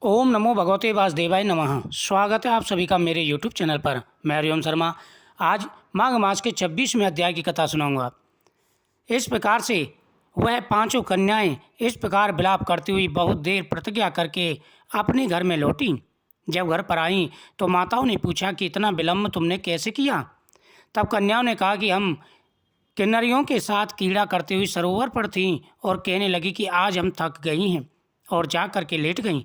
ओम नमो भगवते वासुदेवाय नमः। स्वागत है आप सभी का मेरे यूट्यूब चैनल पर। मैं हरिओम शर्मा। आज माघ मास के 26वें अध्याय की कथा सुनाऊंगा। इस प्रकार से वह पांचों कन्याएं इस प्रकार विलाप करती हुई बहुत देर प्रतिज्ञा करके अपने घर में लौटी। जब घर पर आईं तो माताओं ने पूछा कि इतना विलम्ब तुमने कैसे किया। तब कन्याओं ने कहा कि हम किन्नरियों के साथ क्रीड़ा करते हुए सरोवर पर थीं और कहने लगी कि आज हम थक गई हैं और जा कर के लेट गईं।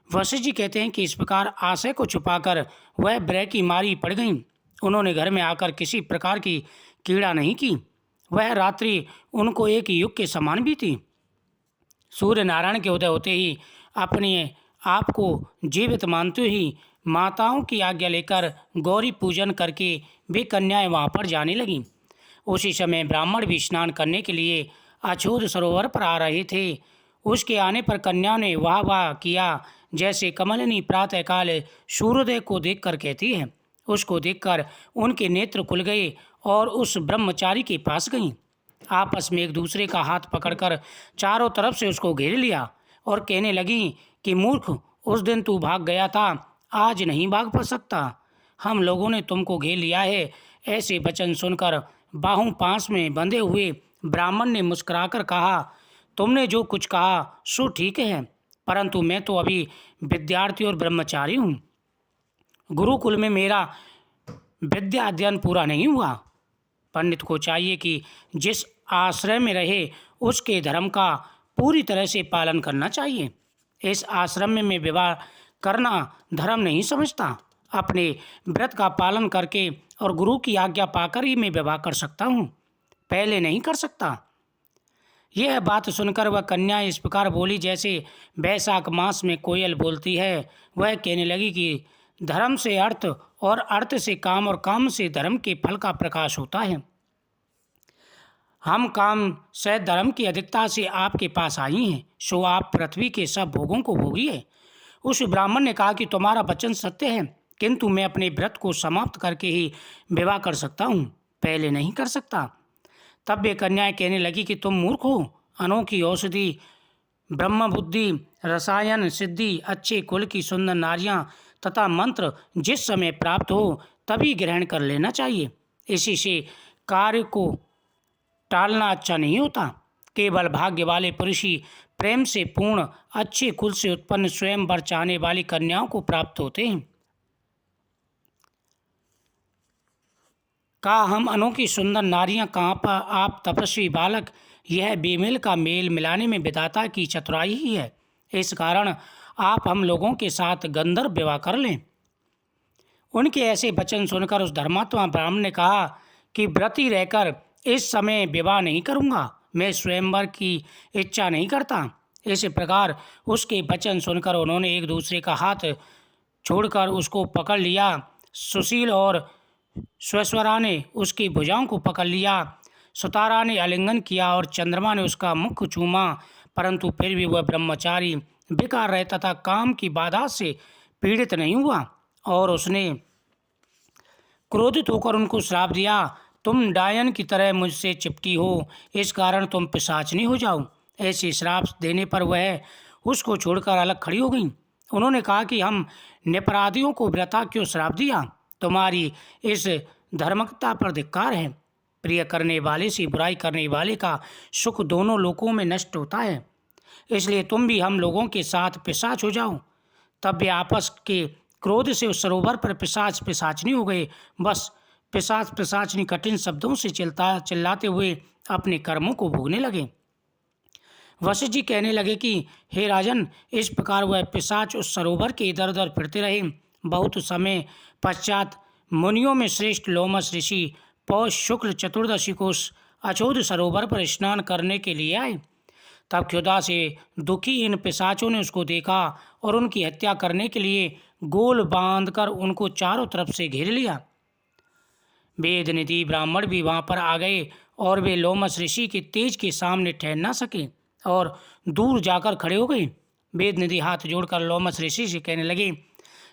वशिष्ठ जी कहते हैं कि इस प्रकार आशय को छुपाकर वह भय की मारी पड़ गईं। उन्होंने घर में आकर किसी प्रकार की क्रीड़ा नहीं की। वह रात्रि उनको एक युग के समान भी थी। सूर्य नारायण के उदय होते ही अपने आप को जीवित मानते ही माताओं की आज्ञा लेकर गौरी पूजन करके वे कन्याएं वहां पर जाने लगीं। उसी समय ब्राह्मण भी स्नान करने के लिए अछूत सरोवर पर आ रहे थे। उसके आने पर कन्याओं ने वाह वाह किया, जैसे कमलिनी प्रातःकाल सूर्योदय को देखकर कहती है। उसको देखकर उनके नेत्र खुल गए और उस ब्रह्मचारी के पास गईं। आपस में एक दूसरे का हाथ पकड़कर चारों तरफ से उसको घेर लिया और कहने लगी कि मूर्ख, उस दिन तू भाग गया था, आज नहीं भाग पा सकता। हम लोगों ने तुमको घेर लिया है। ऐसे वचन सुनकर बाहों पास में बंधे हुए ब्राह्मण ने मुस्कुराकर कहा, तुमने जो कुछ कहा सो ठीक है, परंतु मैं तो अभी विद्यार्थी और ब्रह्मचारी हूँ। गुरुकुल में मेरा विद्या अध्ययन पूरा नहीं हुआ। पंडित को चाहिए कि जिस आश्रय में रहे उसके धर्म का पूरी तरह से पालन करना चाहिए। इस आश्रम में मैं विवाह करना धर्म नहीं समझता। अपने व्रत का पालन करके और गुरु की आज्ञा पाकर ही मैं विवाह कर सकता हूँ, पहले नहीं कर सकता। यह बात सुनकर वह कन्या इस प्रकार बोली जैसे बैसाख मास में कोयल बोलती है। वह कहने लगी कि धर्म से अर्थ और अर्थ से काम और काम से धर्म के फल का प्रकाश होता है। हम काम से धर्म की अधिकता से आपके पास आई हैं, सो आप पृथ्वी के सब भोगों को भोगिए। उस ब्राह्मण ने कहा कि तुम्हारा वचन सत्य है, किंतु मैं अपने व्रत को समाप्त करके ही विवाह कर सकता हूँ, पहले नहीं कर सकता। तब वे कन्याएं कहने लगी कि तुम मूर्ख हो। अनोखी औषधि, ब्रह्म बुद्धि, रसायन सिद्धि, अच्छे कुल की सुंदर नारियां तथा मंत्र जिस समय प्राप्त हो तभी ग्रहण कर लेना चाहिए। इसी से कार्य को टालना अच्छा नहीं होता। केवल भाग्य वाले पुरुष ही प्रेम से पूर्ण अच्छे कुल से उत्पन्न स्वयं वर चाहने वाली कन्याओं को प्राप्त होते हैं। कहा, हम अनोखी सुंदर नारियां कहाँ पर आप तपस्वी बालक, यह बेमेल का मेल मिलाने में विधाता की चतुराई ही है। इस कारण आप हम लोगों के साथ गंधर्व विवाह कर लें। उनके ऐसे वचन सुनकर उस धर्मात्मा ब्राह्मण ने कहा कि व्रती रहकर इस समय विवाह नहीं करूँगा, मैं स्वयंवर की इच्छा नहीं करता। इस प्रकार उसके वचन सुनकर उन्होंने एक दूसरे का हाथ छोड़कर उसको पकड़ लिया। सुशील और स्वस्वरा ने उसकी भुजाओं को पकड़ लिया। सुतारा ने आलिंगन किया और चंद्रमा ने उसका मुख चूमा, परंतु फिर भी वह ब्रह्मचारी बेकार रहे तथा काम की बाधा से पीड़ित नहीं हुआ और उसने क्रोधित होकर उनको श्राप दिया, तुम डायन की तरह मुझसे चिपटी हो, इस कारण तुम पिशाचनी हो जाओ। ऐसे श्राप देने पर वह उसको छोड़कर अलग खड़ी हो गई। उन्होंने कहा कि हम निपराधियों को व्रता क्यों श्राप दिया, तुम्हारी इस धर्मकता पर धिक्कार है। प्रिय करने वाले से बुराई करने वाले का सुख दोनों लोकों में नष्ट होता है, इसलिए तुम भी हम लोगों के साथ पिशाच हो जाओ। तब वे आपस के क्रोध से उस सरोवर पर पिशाच पिशाचनी हो गए। बस पिशाच पिशाचनी कठिन शब्दों से चिल्लाते हुए अपने कर्मों को भोगने लगे। वशिष्ठ जी कहने लगे कि हे राजन, इस प्रकार वह पिशाच उस सरोवर के इधर उधर फिरते रहे। बहुत समय पश्चात मुनियों में श्रेष्ठ लोमस ऋषि पौष शुक्ल चतुर्दशी को उस अछोद सरोवर पर स्नान करने के लिए आए। तब क्षुधा से दुखी इन पिशाचों ने उसको देखा और उनकी हत्या करने के लिए गोल बांधकर उनको चारों तरफ से घेर लिया। वेद निधि ब्राह्मण भी वहां पर आ गए और वे लोमस ऋषि के तेज के सामने ठहर ना सके और दूर जाकर खड़े हो गए। वेद निधि हाथ जोड़कर लोमस ऋषि से कहने लगे,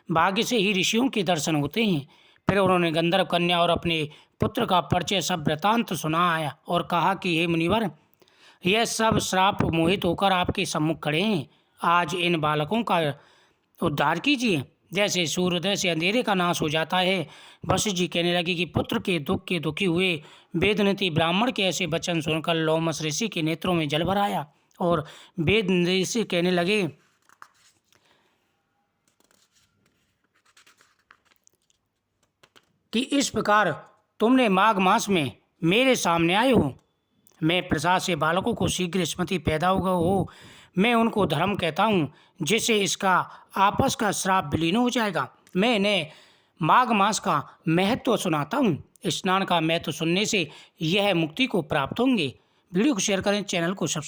भाग्य से ही ऋषियों के दर्शन होते हैं। फिर उन्होंने गंधर्व कन्या और अपने पुत्र का परिचय सब वृतांत सुनाया और कहा कि हे मुनिवर, यह सब श्राप मोहित होकर आपके सम्मुख खड़े हैं। आज इन बालकों का उद्धार कीजिए। जैसे सूर्योदय से अंधेरे का नाश हो जाता है। वशिष्ठ जी कहने लगे कि पुत्र के दुख के दुखी हुए वेदनती ब्राह्मण के ऐसे वचन सुनकर लोमस ऋषि के नेत्रों में जल भर आया और वेद ऋषि कहने लगे कि इस प्रकार तुमने माघ मास में मेरे सामने आए हो। मैं प्रसाद से बालकों को शीघ्र स्मृति पैदा होगा हो। मैं उनको धर्म कहता हूँ जिससे इसका आपस का श्राप विलीन हो जाएगा। मैं इन्हें माघ मास का महत्व सुनाता हूँ। स्नान का महत्व सुनने से यह मुक्ति को प्राप्त होंगे। वीडियो को शेयर करें, चैनल को सब्सक्राइब